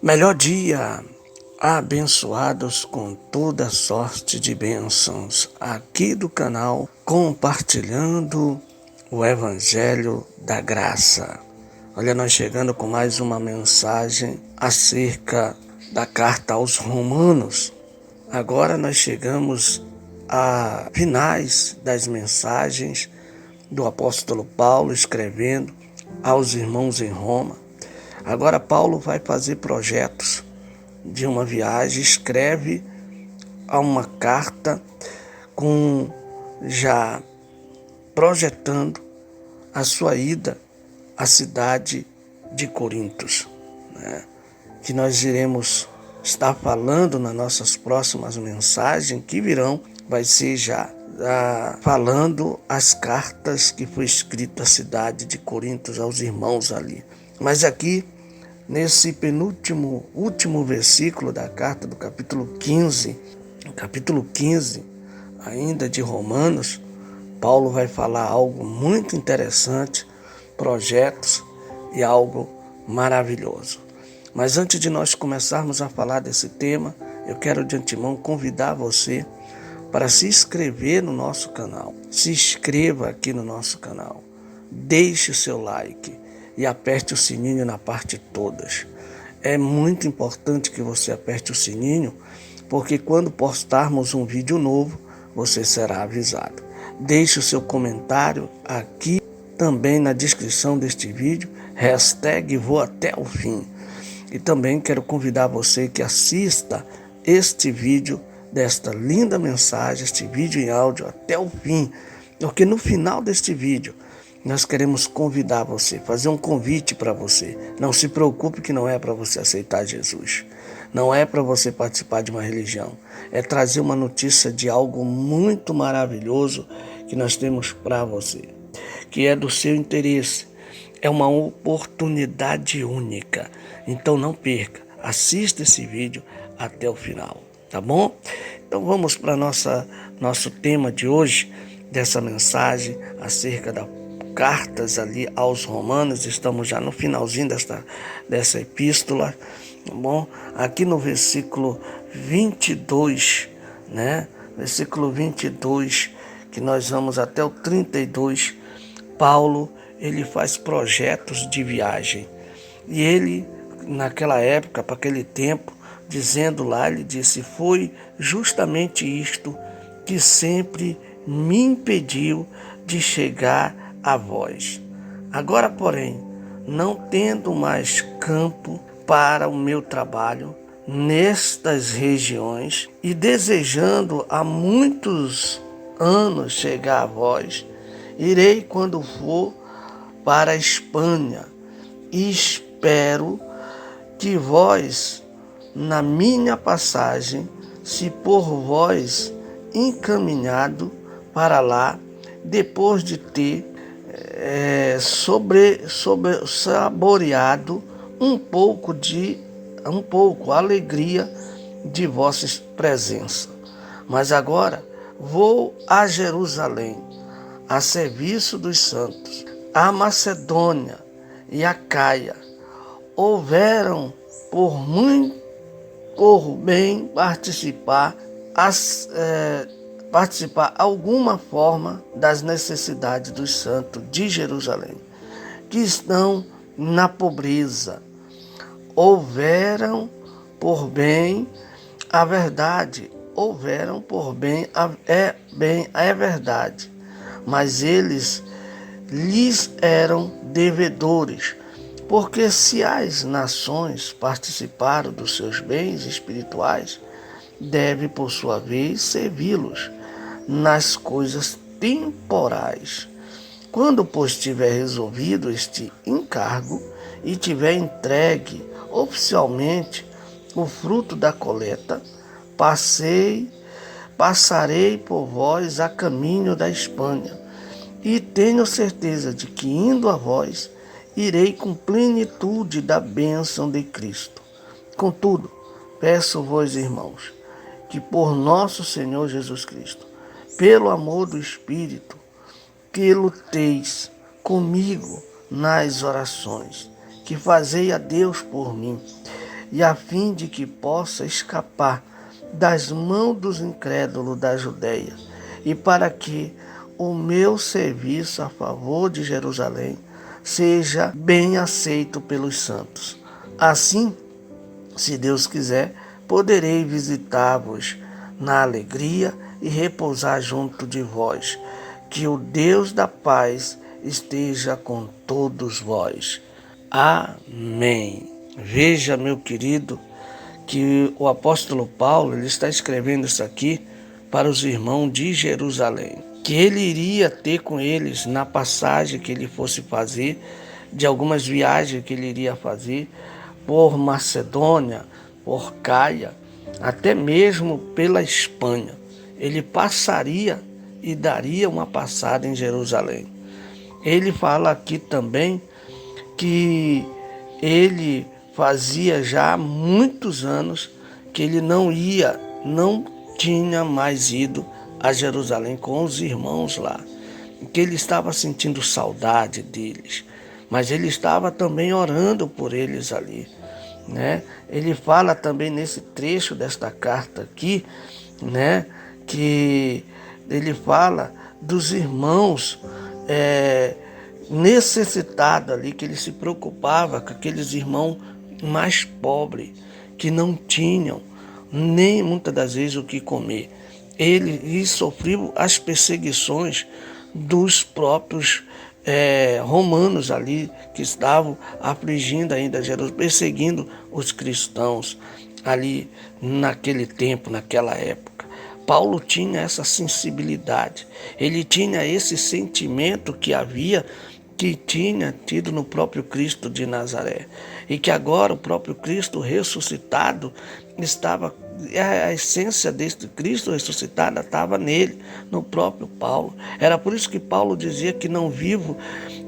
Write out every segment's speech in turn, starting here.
Melhor dia, abençoados com toda sorte de bênçãos, aqui do canal, compartilhando o Evangelho da Graça. Olha, nós chegando com mais uma mensagem acerca da carta aos Romanos. Agora nós chegamos a finais das mensagens do apóstolo Paulo escrevendo aos irmãos em Roma. Agora Paulo vai fazer projetos de uma viagem, escreve uma carta já projetando a sua ida à cidade de Corinto, né? Que nós iremos estar falando nas nossas próximas mensagens que virão, vai ser já falando as cartas que foi escrita à cidade de Corinto aos irmãos ali. Mas aqui, nesse último versículo da carta do capítulo 15, ainda de Romanos, Paulo vai falar algo muito interessante, projetos e algo maravilhoso. Mas antes de nós começarmos a falar desse tema, eu quero de antemão convidar você para se inscrever no nosso canal. Se inscreva aqui no nosso canal, deixe o seu like e aperte o sininho na parte todas. É muito importante que você aperte o sininho, porque quando postarmos um vídeo novo, você será avisado. Deixe o seu comentário aqui também na descrição deste vídeo, #vou até o fim. E também quero convidar você que assista este vídeo, desta linda mensagem, este vídeo em áudio até o fim, porque no final deste vídeo nós queremos convidar você, fazer um convite para você. Não se preocupe que não é para você aceitar Jesus. Não é para você participar de uma religião. É trazer uma notícia de algo muito maravilhoso que nós temos para você, que é do seu interesse. É uma oportunidade única. Então não perca. Assista esse vídeo até o final, tá bom? Então vamos para nosso tema de hoje, dessa mensagem acerca das cartas ali aos Romanos. Estamos já no finalzinho dessa epístola, tá bom? Aqui no versículo 22, né? Versículo 22, que nós vamos até o 32, Paulo, ele faz projetos de viagem. E ele, naquela época, para aquele tempo, dizendo lá, ele disse: foi justamente isto que sempre me impediu de chegar a vós. Agora, porém, não tendo mais campo para o meu trabalho nestas regiões e desejando há muitos anos chegar a vós, irei quando for para a Espanha e espero que vós, na minha passagem, se por vós encaminhado para lá, depois de ter saboreado um pouco a alegria de vossa presença. Mas agora vou a Jerusalém, a serviço dos santos. A Macedônia e a Caia houveram por bem participar alguma forma das necessidades dos santos de Jerusalém, que estão na pobreza. Houveram por bem a verdade, é verdade, mas eles lhes eram devedores, porque se as nações participaram dos seus bens espirituais, deve por sua vez servi-los nas coisas temporais. Quando, pois, tiver resolvido este encargo e tiver entregue oficialmente o fruto da coleta, passarei por vós a caminho da Espanha, e tenho certeza de que, indo a vós, irei com plenitude da bênção de Cristo. Contudo, peço-vos, irmãos, que por nosso Senhor Jesus Cristo, pelo amor do Espírito, que luteis comigo nas orações, que fazei a Deus por mim, e a fim de que possa escapar das mãos dos incrédulos da Judéia, e para que o meu serviço a favor de Jerusalém seja bem aceito pelos santos. Assim, se Deus quiser, poderei visitar-vos na alegria e repousar junto de vós. Que o Deus da paz esteja com todos vós. Amém. Veja, meu querido, que o apóstolo Paulo ele está escrevendo isso aqui para os irmãos de Jerusalém, que ele iria ter com eles na passagem que ele fosse fazer, de algumas viagens que ele iria fazer por Macedônia, por Caia, até mesmo pela Espanha. Ele passaria e daria uma passada em Jerusalém. Ele fala aqui também que ele fazia já muitos anos que ele não tinha mais ido a Jerusalém com os irmãos lá, que ele estava sentindo saudade deles, mas ele estava também orando por eles ali, né? Ele fala também nesse trecho desta carta aqui, né, que ele fala dos irmãos necessitados ali, que ele se preocupava com aqueles irmãos mais pobres, que não tinham nem muitas das vezes o que comer. Ele sofreu as perseguições dos próprios romanos ali, que estavam afligindo ainda Jerusalém, perseguindo os cristãos ali naquele tempo, naquela época. Paulo tinha essa sensibilidade, ele tinha esse sentimento que tinha tido no próprio Cristo de Nazaré, e que agora o próprio Cristo ressuscitado estava, a essência deste Cristo ressuscitado estava nele, no próprio Paulo. Era por isso que Paulo dizia que não vivo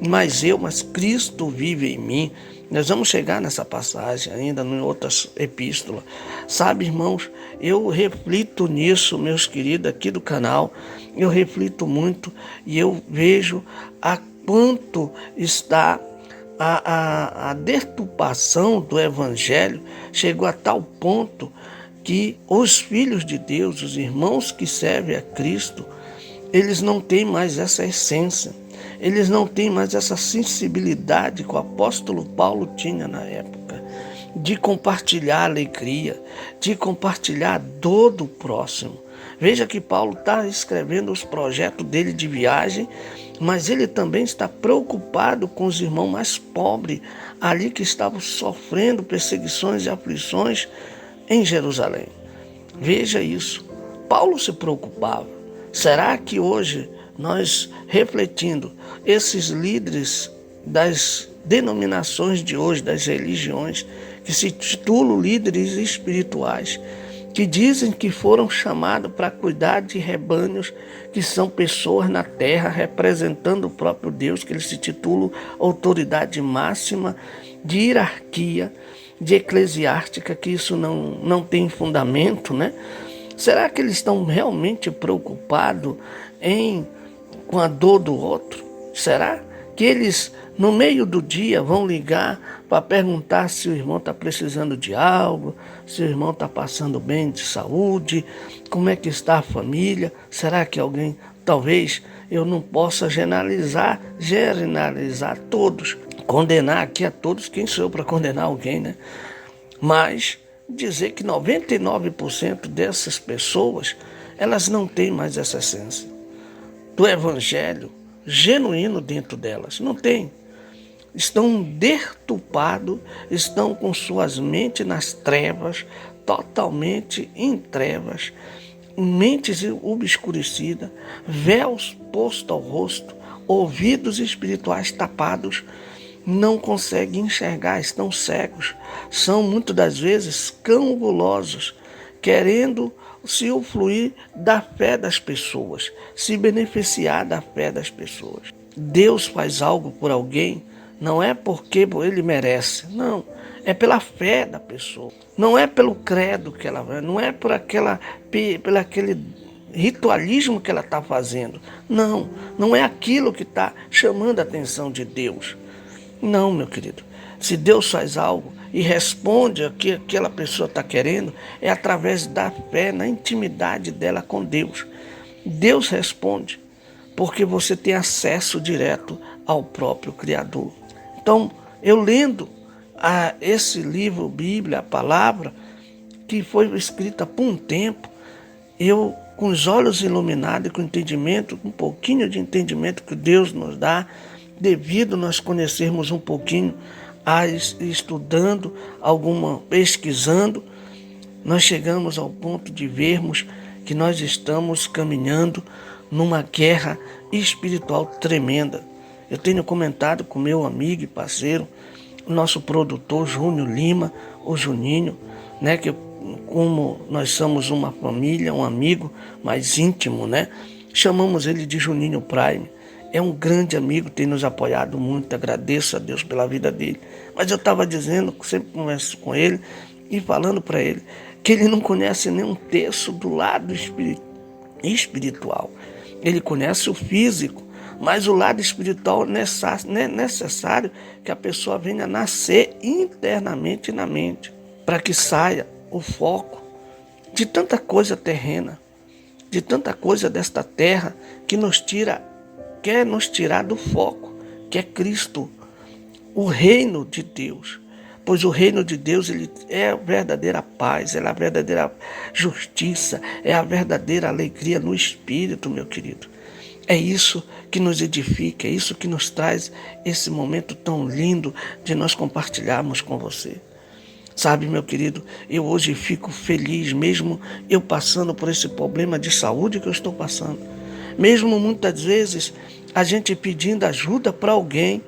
mais eu, mas Cristo vive em mim. Nós vamos chegar nessa passagem ainda em outras epístolas. Sabe, irmãos, eu reflito nisso, meus queridos aqui do canal, eu reflito muito e eu vejo a quanto está a deturpação do evangelho, chegou a tal ponto que os filhos de Deus, os irmãos que servem a Cristo, eles não têm mais essa essência, eles não têm mais essa sensibilidade que o apóstolo Paulo tinha na época, de compartilhar a alegria, de compartilhar a dor do próximo. Veja que Paulo está escrevendo os projetos dele de viagem, mas ele também está preocupado com os irmãos mais pobres, ali que estavam sofrendo perseguições e aflições em Jerusalém. Veja isso. Paulo se preocupava. Será que hoje nós, refletindo, esses líderes das denominações de hoje, das religiões, que se titulam líderes espirituais, que dizem que foram chamados para cuidar de rebanhos, que são pessoas na terra representando o próprio Deus, que eles se titulam autoridade máxima de hierarquia, de eclesiástica, que isso não tem fundamento, né? Será que eles estão realmente preocupados com a dor do outro? Será que eles, no meio do dia, vão ligar para perguntar se o irmão está precisando de algo, se o irmão está passando bem de saúde, como é que está a família? Será que alguém, talvez eu não possa generalizar todos, condenar aqui a todos, quem sou eu para condenar alguém, né? Mas dizer que 99% dessas pessoas, elas não têm mais essa essência do evangelho genuíno dentro delas. Não tem. Estão deturpados, estão com suas mentes nas trevas, totalmente em trevas, mentes obscurecidas, véus postos ao rosto, ouvidos espirituais tapados, não conseguem enxergar, estão cegos, são muitas das vezes cão gulosos, querendo se usufruir da fé das pessoas, se beneficiar da fé das pessoas. Deus faz algo por alguém, não é porque ele merece, não, é pela fé da pessoa, não é pelo credo que ela vai, não é por aquele ritualismo que ela está fazendo, não é aquilo que está chamando a atenção de Deus. Não, meu querido, se Deus faz algo, e responde o que aquela pessoa está querendo é através da fé, na intimidade dela com Deus. Deus responde, porque você tem acesso direto ao próprio Criador. Então, eu lendo esse livro, Bíblia, a palavra, que foi escrita por um tempo, eu, com os olhos iluminados, com entendimento, com um pouquinho de entendimento que Deus nos dá, devido nós conhecermos um pouquinho, estudando, pesquisando, nós chegamos ao ponto de vermos que nós estamos caminhando numa guerra espiritual tremenda. Eu tenho comentado com meu amigo e parceiro, o nosso produtor Júnior Lima, o Juninho, né, que como nós somos uma família, um amigo mais íntimo, né, chamamos ele de Juninho Prime. É um grande amigo, tem nos apoiado muito, agradeço a Deus pela vida dele. Mas eu estava dizendo, sempre converso com ele e falando para ele, que ele não conhece nem um terço do lado espiritual. Ele conhece o físico, mas o lado espiritual é necessário que a pessoa venha nascer internamente na mente, para que saia o foco de tanta coisa terrena, de tanta coisa desta terra que quer nos tirar do foco, que é Cristo, o reino de Deus. Pois o reino de Deus ele é a verdadeira paz, é a verdadeira justiça, é a verdadeira alegria no espírito, meu querido. É isso que nos edifica, é isso que nos traz esse momento tão lindo de nós compartilharmos com você. Sabe, meu querido, eu hoje fico feliz, mesmo eu passando por esse problema de saúde que eu estou passando. Mesmo muitas vezes a gente pedindo ajuda para alguém,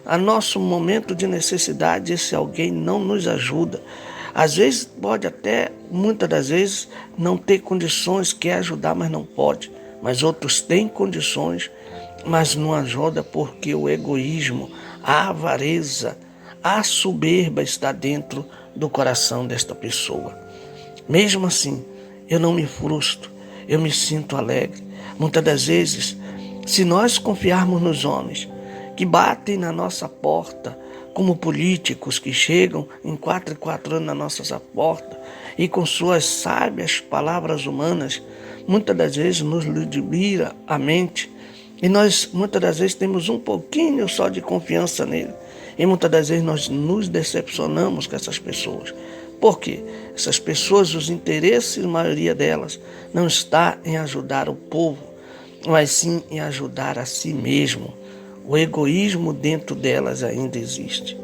a nosso momento de necessidade, esse alguém não nos ajuda. Às vezes pode até, muitas das vezes, não ter condições, quer ajudar, mas não pode. Mas outros têm condições, mas não ajuda porque o egoísmo, a avareza, a soberba está dentro do coração desta pessoa. Mesmo assim, eu não me frustro, eu me sinto alegre. Muitas das vezes, se nós confiarmos nos homens que batem na nossa porta, como políticos que chegam em 4 anos na nossa porta e com suas sábias palavras humanas, muitas das vezes nos ludibria a mente e nós muitas das vezes temos um pouquinho só de confiança nele e muitas das vezes nós nos decepcionamos com essas pessoas. Por quê? Essas pessoas, os interesses, a maioria delas, não está em ajudar o povo, mas sim em ajudar a si mesmo. O egoísmo dentro delas ainda existe.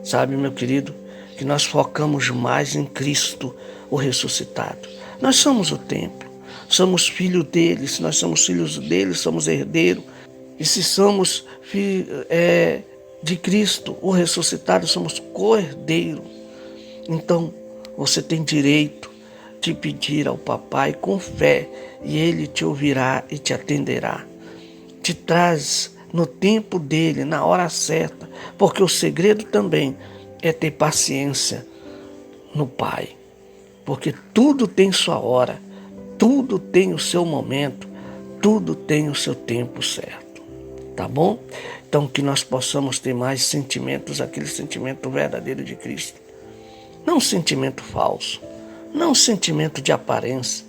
Sabe, meu querido, que nós focamos mais em Cristo, o ressuscitado. Nós somos o templo, somos filhos dele. Se nós somos filhos dele, somos herdeiros. E se somos de Cristo, o ressuscitado, somos co-herdeiro. Então, você tem direito de pedir ao papai com fé e ele te ouvirá e te atenderá. Te traz no tempo dele, na hora certa, porque o segredo também é ter paciência no Pai, porque tudo tem sua hora, tudo tem o seu momento, tudo tem o seu tempo certo, tá bom? Então que nós possamos ter mais sentimentos, aquele sentimento verdadeiro de Cristo, não um sentimento falso, não um sentimento de aparência,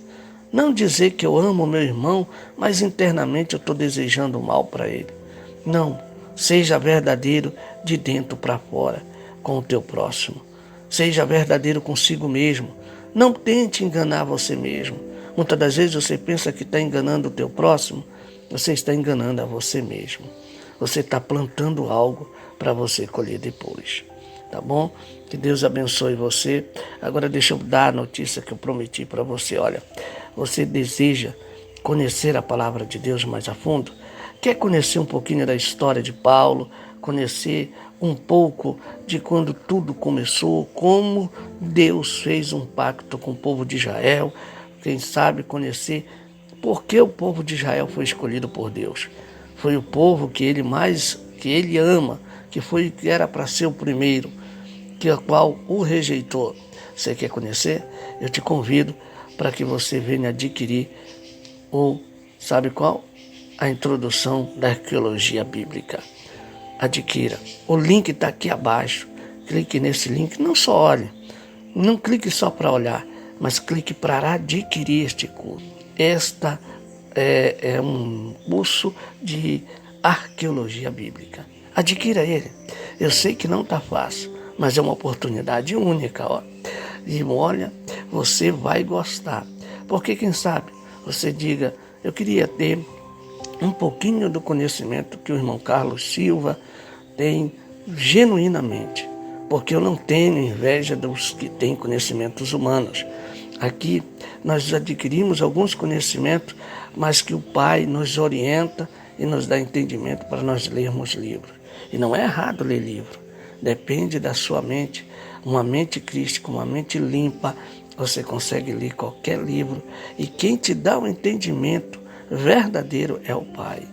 não dizer que eu amo meu irmão, mas internamente eu estou desejando mal para ele. Não, seja verdadeiro de dentro para fora com o teu próximo. Seja verdadeiro consigo mesmo. Não tente enganar você mesmo. Muitas das vezes você pensa que está enganando o teu próximo, você está enganando a você mesmo. Você está plantando algo para você colher depois. Tá bom? Que Deus abençoe você. Agora deixa eu dar a notícia que eu prometi para você. Olha, você deseja conhecer a palavra de Deus mais a fundo? Quer conhecer um pouquinho da história de Paulo, conhecer um pouco de quando tudo começou, como Deus fez um pacto com o povo de Israel, quem sabe conhecer por que o povo de Israel foi escolhido por Deus. Foi o povo que ele ama, que era para ser o primeiro, que a qual o rejeitou. Você quer conhecer? Eu te convido para que você venha adquirir sabe qual? A introdução da arqueologia bíblica. Adquira. O link está aqui abaixo. clique nesse link, não só olhe, não clique só para olhar, mas clique para adquirir este curso. Esta é um curso de arqueologia bíblica. Adquira ele. Eu sei que não está fácil, mas é uma oportunidade única, ó. E olha, você vai gostar. Porque quem sabe você diga, eu queria ter um pouquinho do conhecimento que o irmão Carlos Silva tem genuinamente, porque eu não tenho inveja dos que têm conhecimentos humanos. Aqui nós adquirimos alguns conhecimentos, mas que o Pai nos orienta e nos dá entendimento para nós lermos livros. E não é errado ler livro, depende da sua mente. Uma mente crística, uma mente limpa, você consegue ler qualquer livro. E quem te dá o entendimento verdadeiro é o Pai,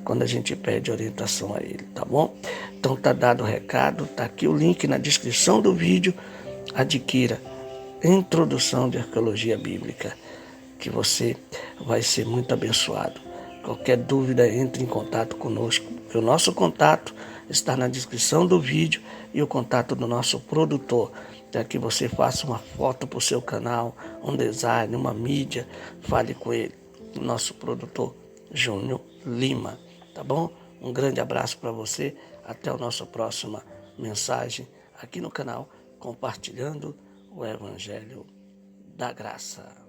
quando a gente pede orientação a Ele, tá bom? Então tá dado o recado, tá aqui o link na descrição do vídeo. Adquira Introdução de Arqueologia Bíblica, que você vai ser muito abençoado. Qualquer dúvida, entre em contato conosco, porque o nosso contato está na descrição do vídeo e o contato do nosso produtor, para que você faça uma foto para o seu canal, um design, uma mídia, fale com ele, o nosso produtor Júnior Lima, tá bom? Um grande abraço para você, até a nossa próxima mensagem aqui no canal, compartilhando o Evangelho da Graça.